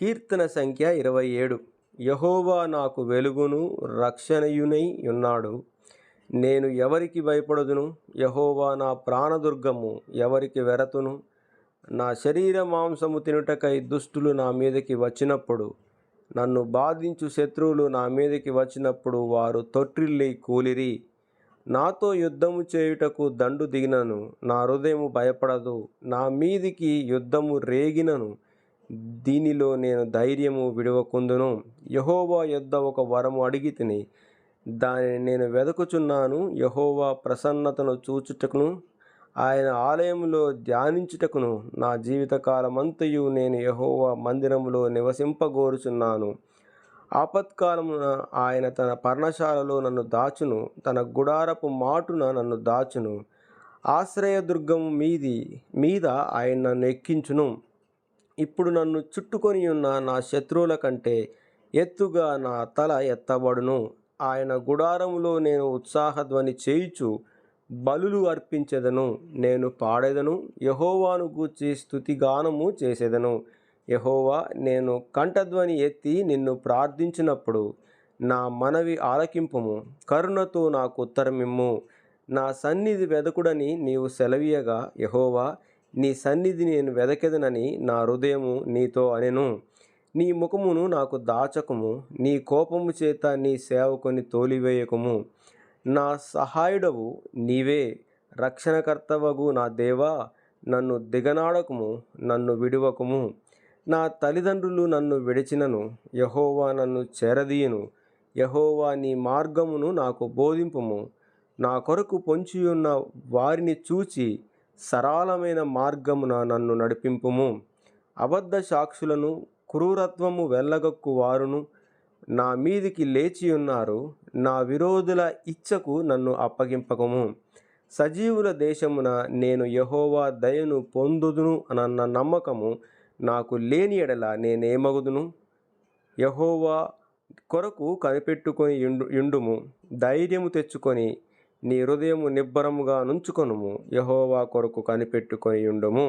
కీర్తన సంఖ్య 27. యెహోవా నాకు వెలుగును రక్షణయునై ఉన్నాడు. నేను ఎవరికి భయపడుదును? యెహోవా నా ప్రాణదుర్గము, ఎవరికి వెరతును? నా శరీర మాంసము తినుటకై దుష్టులు నా మీదకి వచ్చినప్పుడు, నన్ను బాధించు శత్రువులు నా మీదకి వచ్చినప్పుడు వారు తొట్రిల్లి కూలిరి. నాతో యుద్ధము చేయుటకు దండు దిగినను నా హృదయము భయపడదు. నా మీదికి యుద్ధము రేగినను దీనిలో నేను ధైర్యము విడువకుందును. యెహోవా యొద్ద ఒక వరము అడిగితిని, దానిని నేను వెదకుచున్నాను. యెహోవా ప్రసన్నతను చూచుటకును ఆయన ఆలయములో ధ్యానించుటకును నా జీవితకాలమంతయు నేను యెహోవా మందిరములో నివసింపగోరుచున్నాను. ఆపత్కాలమున ఆయన తన పర్ణశాలలో నన్ను దాచును, తన గుడారపు మాటున నన్ను దాచును. ఆశ్రయదుర్గము మీద ఆయన నన్ను ఎక్కించును. ఇప్పుడు నన్ను చుట్టుకొనియున్న నా శత్రువుల కంటే ఎత్తుగా నా తల ఎత్తబడును. ఆయన గుడారములో నేను ఉత్సాహధ్వని చేయుచు బలులు అర్పించెదను. నేను పాడెదను, యెహోవాను గూర్చి స్తుతిగానము చేసెదను. యెహోవా, నేను కంఠధ్వని ఎత్తి నిన్ను ప్రార్థించినప్పుడు నా మనవి ఆలకింపుము. కరుణతో నాకు ఉత్తరమిమ్ము. నా సన్నిధి వెదకుడని నీవు సెలవీయగా, యెహోవా, నీ సన్నిధి నేను వెదకెదనని నా హృదయము నీతో అనెను. నీ ముఖమును నాకు దాచకుము, నీ కోపము చేత నీ సేవకుని తోలివేయకుము. నా సహాయుడవు నీవే, రక్షణకర్తవగు నా దేవా, నన్ను దిగనాడకుము, నన్ను విడువకుము. నా తల్లిదండ్రులు నన్ను విడిచినను యెహోవా నన్ను చేరదీయును. యెహోవా, నీ మార్గమును నాకు బోధింపుము. నా కొరకు పొంచియున్న వారిని చూచి సరళమైన మార్గమున నన్ను నడిపింపుము. అబద్ధ సాక్షులను క్రూరత్వము వెళ్ళగక్కు వారును నా మీదికి లేచియున్నారు. నా విరోధుల ఇచ్చకు నన్ను అప్పగింపకము. సజీవుల దేశమున నేను యెహోవా దయను పొందుదును అన్న నమ్మకము నాకు లేని ఎడల నేనేమగుదును? యెహోవా కొరకు కనిపెట్టుకొని యుండుము. ధైర్యము తెచ్చుకొని నీ హృదయము నిబ్బరముగా నుంచుకొనుము. యెహోవా కొరకు కనిపెట్టుకొని యుండుము.